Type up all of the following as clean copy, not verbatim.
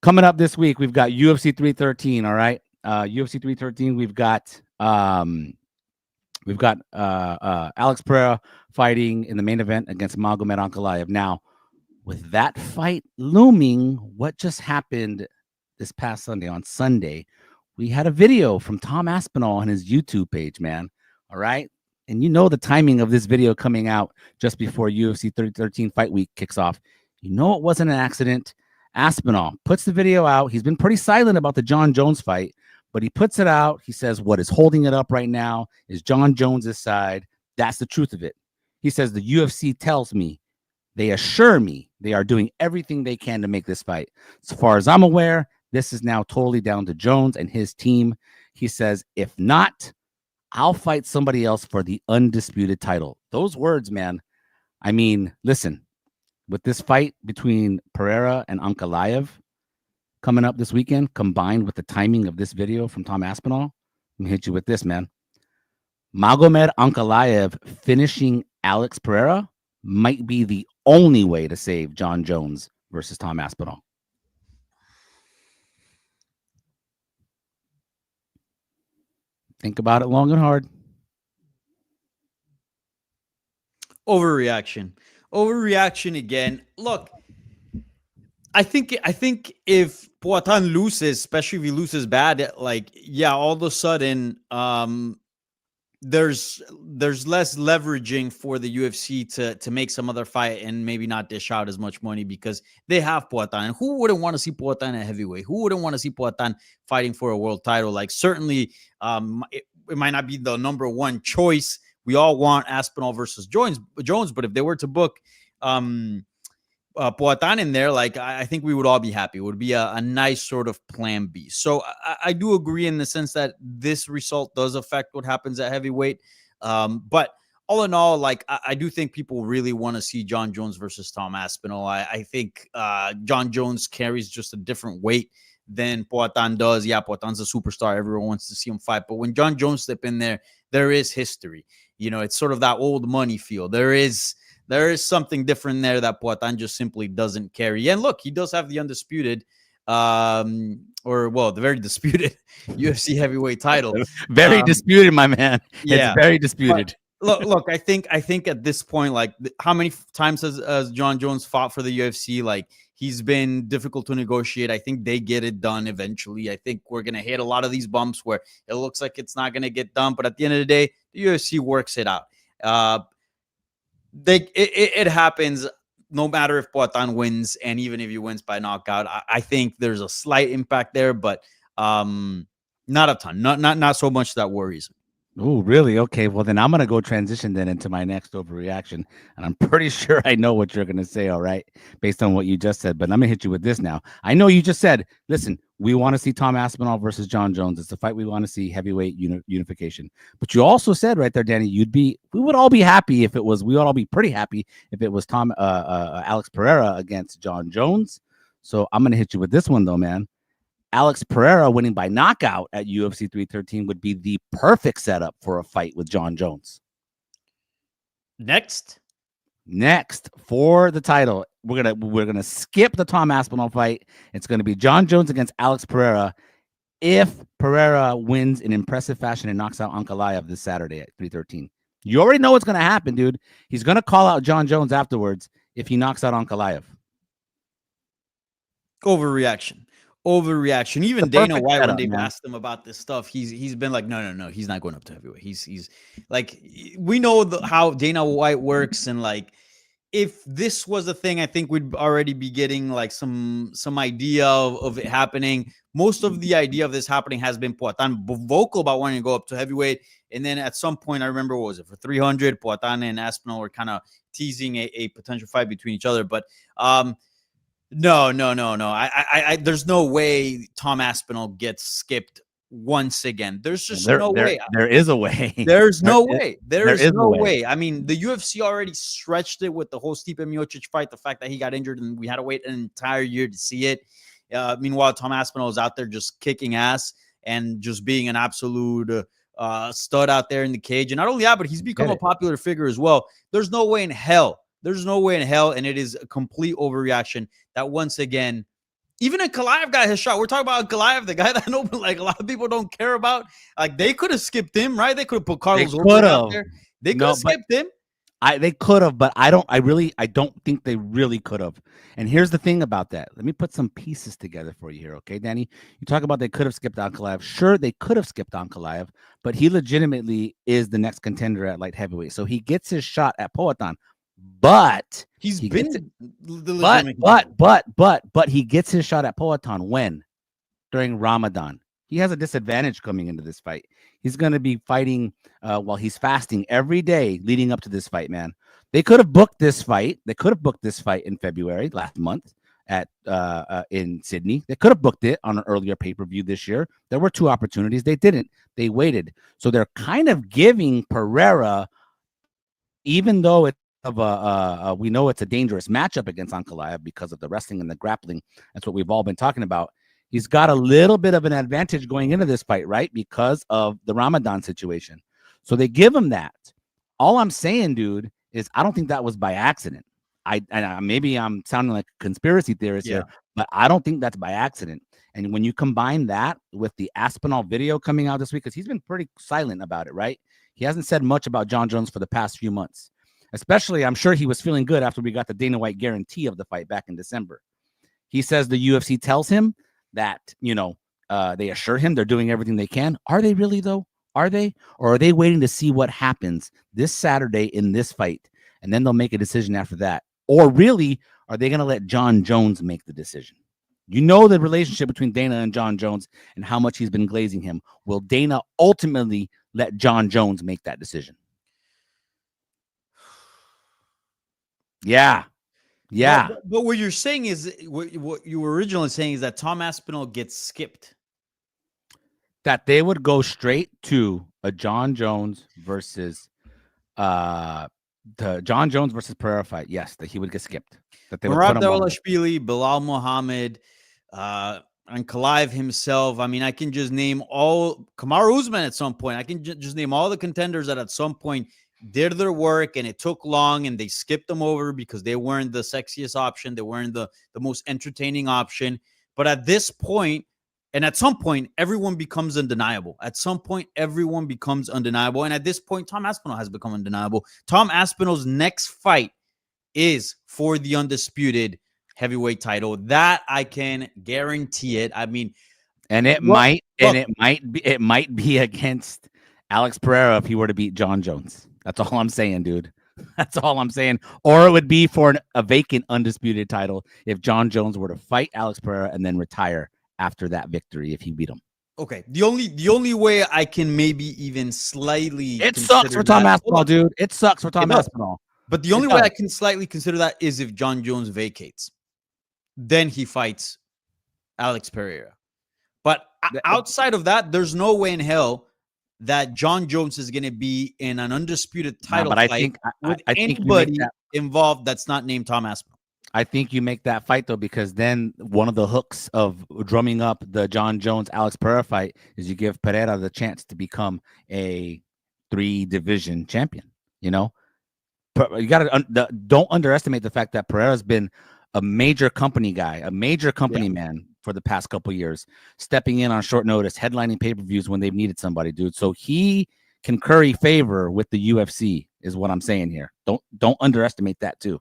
Coming up this week, we've got UFC 313. All right, UFC 313. We've got Alex Pereira fighting in the main event against Magomed Ankalaev. Now, with that fight looming, what just happened this past Sunday? On Sunday, we had a video from Tom Aspinall on his YouTube page, man. All right. And you know the timing of this video coming out just before UFC 313 fight week kicks off. You know it wasn't an accident. Aspinall puts the video out. He's been pretty silent about the Jon Jones fight, but he puts it out. He says what is holding it up right now is Jon Jones's side. That's the truth of it. He says the UFC tells me, they assure me they are doing everything they can to make this fight. As far as I'm aware, this is now totally down to Jones and his team. He says, if not, I'll fight somebody else for the undisputed title. Those words, man. I mean, listen, with this fight between Pereira and Ankalaev coming up this weekend, combined with the timing of this video from Tom Aspinall, let me hit you with this, man. Magomed Ankalaev finishing Alex Pereira might be the only way to save Jon Jones versus Tom Aspinall. Think about it long and hard. Overreaction again. Look, I think if Poatan loses, especially if he loses bad, like, yeah, all of a sudden, there's less leveraging for the UFC to make some other fight and maybe not dish out as much money because they have Poatan. And who wouldn't want to see Poatan at heavyweight? Who wouldn't want to see Poatan fighting for a world title? Like, certainly, it might not be the number one choice. We all want Aspinall versus Jones, but if they were to book Poatan in there, like, I think we would all be happy. It would be a nice sort of plan B. So I do agree in the sense that this result does affect what happens at heavyweight. But all in all, like, I do think people really want to see Jon Jones versus Tom Aspinall. I think Jon Jones carries just a different weight than Poatan does. Yeah, Poatan's a superstar. Everyone wants to see him fight. But when Jon Jones step in there, there is history. You know, it's sort of that old money feel. There is something different there that Poatan just simply doesn't carry. And look, he does have the undisputed, the very disputed UFC heavyweight title. Very disputed, my man. Yeah, it's very disputed. Look, I think at this point, like, how many times has Jon Jones fought for the UFC? Like, he's been difficult to negotiate. I think they get it done eventually. I think we're going to hit a lot of these bumps where it looks like it's not going to get done. But at the end of the day, the UFC works it out. It happens no matter if Poatan wins, and even if he wins by knockout. I think there's a slight impact there, but not a ton. Not so much that worries me. Oh, really? Okay. Well, then I'm going to go transition then into my next overreaction. And I'm pretty sure I know what you're going to say, all right, based on what you just said. But I'm going to hit you with this now. I know you just said, listen, we want to see Tom Aspinall versus Jon Jones. It's the fight we want to see, heavyweight unification. But you also said right there, Danny, we would all be happy if it was, we would all be pretty happy if it was Alex Pereira against Jon Jones. So I'm going to hit you with this one, though, man. Alex Pereira winning by knockout at UFC 313 would be the perfect setup for a fight with Jon Jones. Next for the title, we're gonna skip the Tom Aspinall fight. It's gonna be Jon Jones against Alex Pereira. If Pereira wins in impressive fashion and knocks out Ankalaev this Saturday at 313, you already know what's gonna happen, dude. He's gonna call out Jon Jones afterwards if he knocks out Ankalaev. Overreaction. Even Dana White, when they've asked him about this stuff, he's been like, no, he's not going up to heavyweight. He's like, we know how Dana White works, and like, if this was a thing, I think we'd already be getting like some idea of it happening. Most of the idea of this happening has been Poatan vocal about wanting to go up to heavyweight, and then at some point, I remember, what was it, for 300, Poatan and Aspinall were kind of teasing a potential fight between each other, but No. I there's no way Tom Aspinall gets skipped once again. There's just no way. There is a way. There's no way. There is no way. I mean, the UFC already stretched it with the whole Stipe Miocic fight, the fact that he got injured and we had to wait an entire year to see it. Meanwhile, Tom Aspinall is out there just kicking ass and just being an absolute stud out there in the cage. And not only that, but he's become a popular figure as well. There's no way in hell, and it is a complete overreaction that once again Even Ankalaev got his shot. We're talking about Ankalaev, the guy that like a lot of people don't care about. Like they could have skipped him, right? They could have put Carlos Overeem out there. They could have skipped him. They could have, but I don't think they really could have. And here's the thing about that. Let me put some pieces together for you here, okay, Danny? You talk about they could have skipped Ankalaev. Sure, they could have skipped Ankalaev, but he legitimately is the next contender at light heavyweight. So he gets his shot at Poatan, but he's been but he gets his shot at Poatan when? During Ramadan. He has a disadvantage coming into this fight. He's going to be fighting while he's fasting every day leading up to this fight, man. They could have booked this fight. They could have booked this fight in February last month at in Sydney. They could have booked it on an earlier pay-per-view this year. There were 2 opportunities. They didn't. They waited. So they're kind of giving Pereira, even though it's we know it's a dangerous matchup against Ankalaev because of the wrestling and the grappling. That's what we've all been talking about. He's got a little bit of an advantage going into this fight, right? Because of the Ramadan situation. So they give him that. All I'm saying, dude, is I don't think that was by accident. Maybe I'm sounding like a conspiracy theorist here, but I don't think that's by accident. And when you combine that with the Aspinall video coming out this week, because he's been pretty silent about it, right? He hasn't said much about Jon Jones for the past few months. Especially, I'm sure he was feeling good after we got the Dana White guarantee of the fight back in December. He says the UFC tells him that, they assure him they're doing everything they can. Are they really, though? Are they? Or are they waiting to see what happens this Saturday in this fight? And then they'll make a decision after that. Or really, are they going to let Jon Jones make the decision? You know the relationship between Dana and Jon Jones and how much he's been glazing him. Will Dana ultimately let Jon Jones make that decision? Yeah. But what you're saying is what you were originally saying is that Tom Aspinall gets skipped. That they would go straight to a Jon Jones versus the Jon Jones versus Pereira fight. Yes, that he would get skipped. That they would put him on Dvalishvili, Bilal Muhammad, Ankalaev himself. I mean, I can just name all Kamaru Usman at some point. I can just name all the contenders that at some point did their work and it took long and they skipped them over because they weren't the sexiest option. They weren't the most entertaining option. But at this point, and at some point, everyone becomes undeniable. At some point, everyone becomes undeniable. And at this point, Tom Aspinall has become undeniable. Tom Aspinall's next fight is for the undisputed heavyweight title. That I can guarantee it. I mean, and it might be against Alex Pereira if he were to beat Jon Jones. That's all I'm saying, dude. That's all I'm saying. Or it would be for a vacant undisputed title if Jon Jones were to fight Alex Pereira and then retire after that victory if he beat him. Okay. The only way I can maybe even slightly it sucks for Tom Aspinall, dude. It sucks for Tom Aspinall. But the only way I can slightly consider that is if Jon Jones vacates. Then he fights Alex Pereira. But outside of that, there's no way in hell that Jon Jones is going to be in an undisputed title fight with anybody involved that's not named Tom Aspinall. I think you make that fight, though, because then one of the hooks of drumming up the Jon Jones-Alex Pereira fight is you give Pereira the chance to become a 3-division champion. You know, you got to don't underestimate the fact that Pereira's been a major company guy, a major company man for the past couple of years, stepping in on short notice, headlining pay-per-views when they've needed somebody, dude. So he can curry favor with the UFC is what I'm saying here. Don't underestimate that too.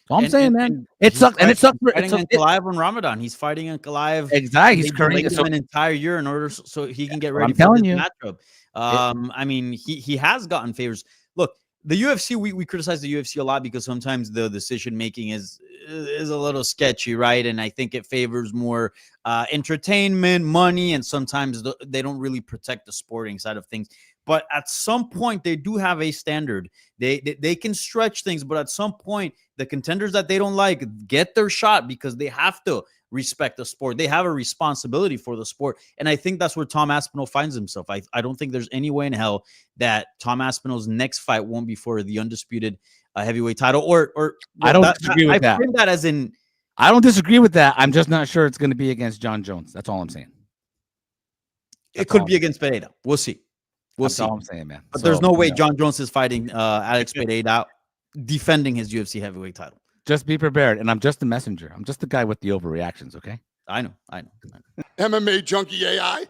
So I'm saying, man, it sucks. And it sucks for Ankalaev on Ramadan. He's fighting Ankalaev. Exactly. He's currying an entire year in order so he can get ready for this matchup. I mean, he has gotten favors. Look, the UFC, we criticize the UFC a lot because sometimes the decision making is a little sketchy, right? And I think it favors more entertainment, money, and sometimes they don't really protect the sporting side of things. But at some point, they do have a standard. They can stretch things, but at some point, the contenders that they don't like get their shot because they have to respect the sport. They have a responsibility for the sport. And I think that's where Tom Aspinall finds himself. I don't think there's any way in hell that Tom Aspinall's next fight won't be for the undisputed heavyweight title. Or I don't disagree with that. I that as in, I don't disagree with that. I'm just not sure it's going to be against Jon Jones. That's all I'm saying. It could be against Pereira. We'll see. That's all I'm saying, man. But there's no way Jon Jones is fighting Alex Pereira defending his UFC heavyweight title. Just be prepared. And I'm just the messenger. I'm just the guy with the overreactions, okay? I know. MMA Junkie AI.